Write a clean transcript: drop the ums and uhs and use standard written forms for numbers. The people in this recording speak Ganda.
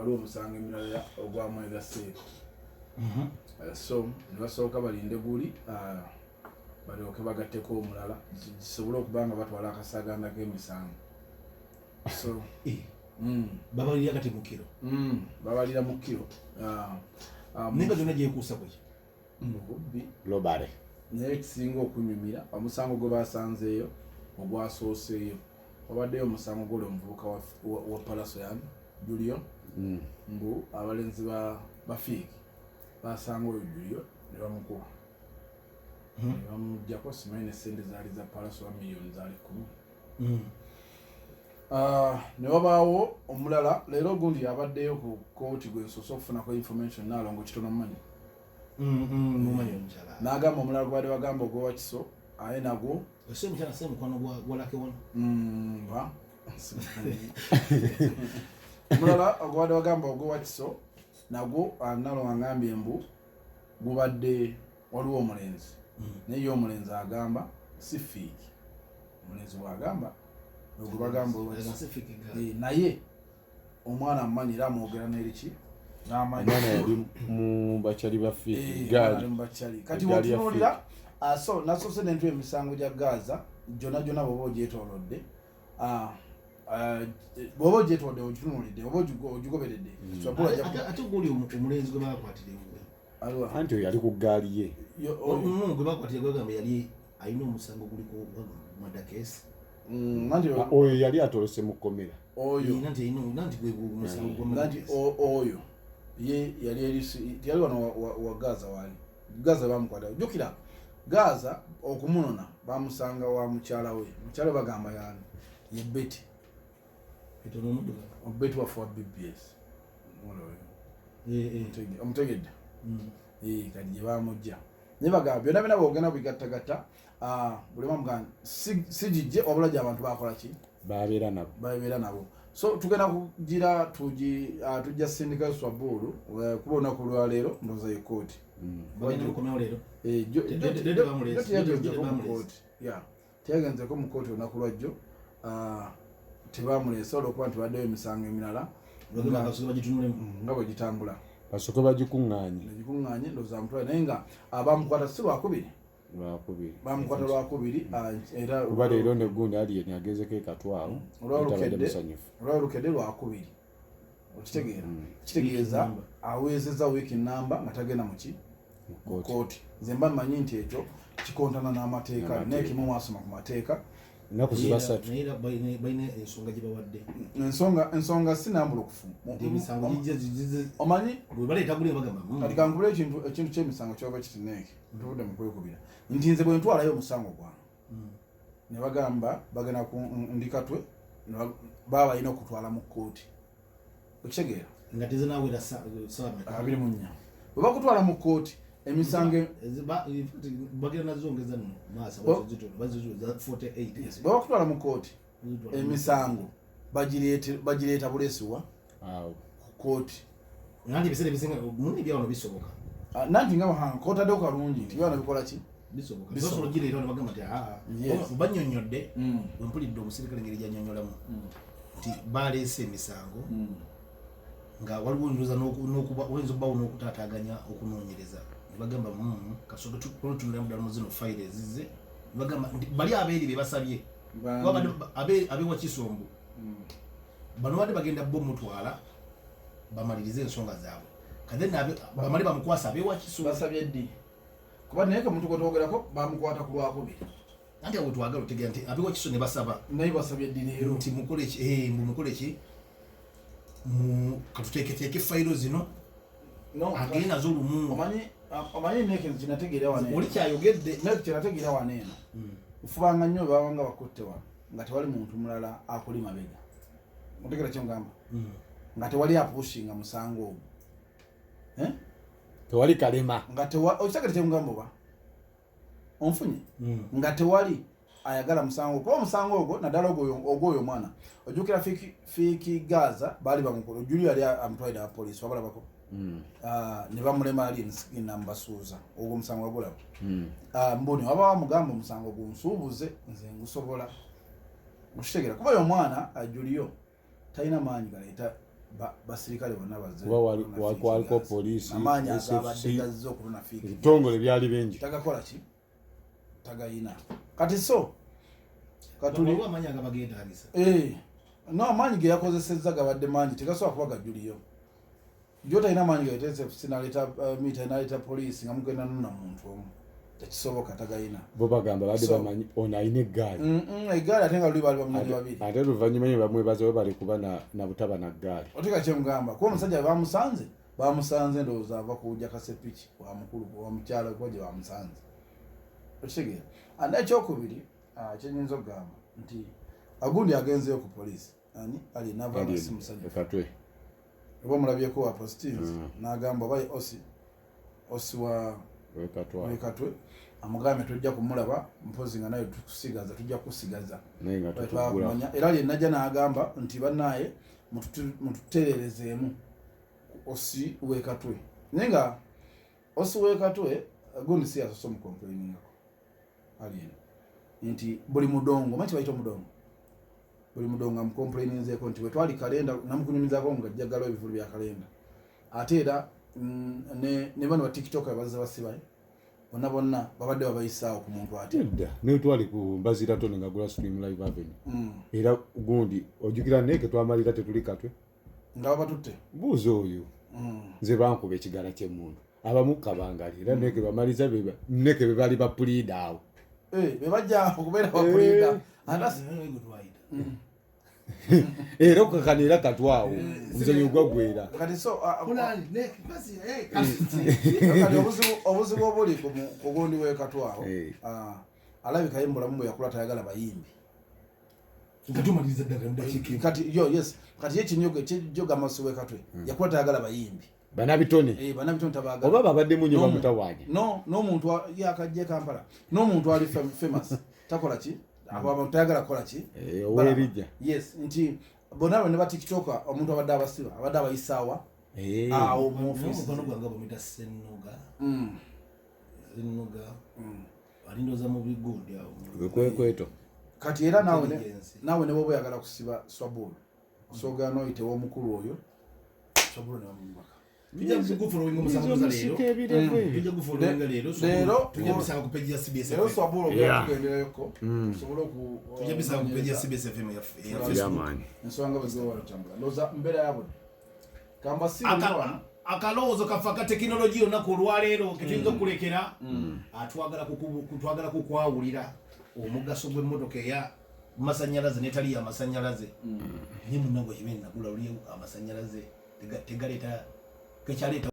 waliwo omusango emirala ogwamwegaseeko. So nibasooka balinde guli balyoke bagatteko omulala gisobole okuba nga batwala akasaganda k'emisango. So babalira kati mu kiro babalira mu kiro nenga gyonna gyekuusa bwe mububbi lobale naye ekisinga okunyumira omusango gwe basanzeeyo ogwasooseeyo wabaddeyo omusango guli omuvubuka wa Palasoyan Julio mbu abalenzi ba Fiigi basanga oyo Julio ne bamukuba ne bamuggyako simanyi n'essente zaali za Palasoyan miliyoni zaali 10. Ne wabaawo omulala leero gundi abaddeyo ku kooti gwe nsoose okufunako information naalongo kitono mmanyi n'agamba omulala gwali bagamba ogw'Owakiso aye nagwo ese mukyala se mukwano gwa lake wano omulala ogwali bagamba ogw'Owakiso nagwo nalo angambye mbu gubadde waliwo omulenzi naye omulenzi agamba si Fiigi omulenzi bwagamba ogubagamba naye omwana amanyi era amwogera n'eriki n'amanyi yali mu bakyali ba Fiigi kati wotunuulira so nasoose n'entu emisango gya Gaza gyonna bw'oba ogyetoolodde bw'oba ogyetoolodde ogitunuulidde oba ogigoberedde ate guli omulenzi gwe bakwatire anti oyo yali ku gaali ye gwe bakwatire gwegamba yali alina omusango guliko madakesi oyo yali atolose mu kkomera oyo ye yali wano wa Gaza wali Gaza bamukwata jjukira Gaza okumunona bamusanga wa mukyala we bagamba yani ye Betty Betty wa for BBS omutegedde kati gye bamujja naye bagamba byonna boogenda bigattagatta buli bamugaa sigijje wabula gy'abantu bakola ki babeera nabo. So tugenda kugira tujja sindika Swabulu kuba olunaku lwa leero ndowooza ye kooti teyagenzeko mu kooti olunaku lwajjo tebamuleese olwokuba nti baddeyo emisango emirala nga bwe gitambula basooke bagikuŋŋaanye ndowooza amutwale naye nga abamukwata si lwakubiri bamukwata lwakubiri era kuba leero ne gundi aliyeni agezeko ekatwalo olwalukedde lwakubiri okitegeera kitegeeza aweezezza wiiki namba nga tagenda mu kooti nze mba mmanyi nti ekyo kikontana n'amateeka naye kimu mwasoma ku mateeka ennaku ziba 3 balina ensonga gye bawadde ensonga sinambulukufu omanyi kati kankubula ekintu ky'emisango kyova kitineeke ntuvudde mu kwekubira nti nze bwe ntwalayo omusango gwange ne bagamba bagenda ku ndikatwe baba balina okutwala mu kkooti okitegeera nga tezinawera 24 bwe bakutwala mu kkooti emisango bagenda nazongeza nno maasa za 48 bwe bakutwala mu kkooti emisango bagireeta bulesiwa ku kkooti nanti ebiseera ebisinga muna ebyawano bisoboka nanti nga kotaddeho kalungi nti byawano bikola ki bisobola gireeta nebagamba nti banyonyodde wempulidde omusirikale ngeri gyanyonyolamu nti baleese emisango nga waliwo ndoza oyinza okubawo n'okutaataaganya okunoonyereza nebagamba kasooke tutunulira muddala muzino fayiro ezizze nebagamba nti bali abeeri be basabye abewa Kisombo bano badde bagenda bo mutwala bamalirize ensonga zaabwe kadeni bamale bamukwasa abewa Kisombo basabye ddi kuba naye kamuntu kwetwogerako bamukwata ku lwakubiri anti awo twagala otegera nti abewa Kisombo ne basaba naye basabye ddi leero nti mukole ki katuteeketeeke fayiro zino agende nazo olumu omanyi nekintu kinategeera waneeno oli kyayogedde kinategeera waneeno ufubanga nnyo babanga bakutte wano nga tewali muntu mulala akuli mabega otegera kyongamba nga tewali apushinga musango ogwo tewali kalema nga okitegera kyongamba oba onfunye nga tewali ayagala musango kuba omusango ogwo naddala ogwoyo omwana ojjukira Fiiki Gaza baali bamukulu Julio yali amutwalire abapoliisi wabalabako ne bamulema ali nambasuuza ogwo omusango wagulaba mboni waba wamugamba omusango gunsuubuze nze ngusobola okitegeera kuba oyo omwana Julio talina maanyi galeeta basirikale bonna bazze waliko poliisi amaanyi agabadde gazze okuluna fiiki ebitongole byali bingi tagakola ki tagayina kati so katuli no amaanyi ge yakozesezza gabadde mangi tegasobola kuba gajuliyo gyotalina amaanyi gaetese sinaleeta mita naleeta poliisi nga mugenda nuna muntu omu tekisoboka tagayina bo bagamba badde bamanyi ono alina eggaali eggaali ate nga luli baali bamunyi babiri ate oluvannyuma nyo bamwebaza we bali kuba na butaba na ggaali otika kyemugamba kuba omusajja bamusanze ndowooza ava kuwujja kasepiki wamukulu wamukyalo kuba gye bamusanze okitegeera nekyokubiri kyenyinza okugamba nti agundi agenzeyo ku poliisi ani ali navamasi musajja katwe oba omulabyeko wa postins n'agamba oba osi wa wekatwe amugambye tujja kumulaba mpozi nga naye tujja kusigaza era lyenajja n'agamba nti bannaye mututererezeemu osi wekatwe naye nga osi wekatwe gundi si yasosa omukomplainingako alieno nti buli mudongo manyi kibaita omudongo buli mudongo amukomplaininzeeko nti wetwali kalenda namukunyumizako nga jjagala ebivulu bya kalenda ate era ne bano ba tiktok abazza basibaye bonna babadde babayisaawo ku muntu ate naye twali ku mbazira tone nga gula stream live avenue era gundi ojjukira neeke twamalira tetuli katwe nga babatutte buuza oyo nze bankuba ekigala ky'emuntu abamu kabangali era neeke bamaliza neeke be bali bapulida awo bebajja okubeera bapulida era okukakanira katwawo omuzanyo gwagwera kati so obuzibu obuli ku gundi wekatwawo alabikayo mubulamu bwe yakula tayagala bayimbi kati ye kinyoga amaso wekatwe yakula tayagala bayimbi banabitone tabagala oba babadde munyo bamutawaanya n'omuntu yakajje Kampala n'omuntu ali famous takola ki abo tayagala kola ki owerijja yes nti bonna ne ba tiktoka omuntu abadde abasiba abadde abayisaawa awo mu office mukono gwange bamita sennoga alindoza mu bigundi awo kwekweto kati era nawe ne boba yagala kusiba swabulu soga noite w'omukulu oyo swabulu ne bamubaka tujja kufuulira omusango leero tujja bisanga ku page ya CBS leero swabulu tugendereko tusobole tujja bisanga ku page ya CBS FM ya Facebook ensonga bweziwa batambula loza mbeera yabwe kamba si akalowoozo kafa ka tekinologiya olunaku olwaleero ketuyinza okulekera twagala kukwawulira omugaso gw'emmotoka eya masanyalaze netali ya masanyalaze ye munango kimene nagula oliyo amasanyalaze tegaleeta kekyaleeta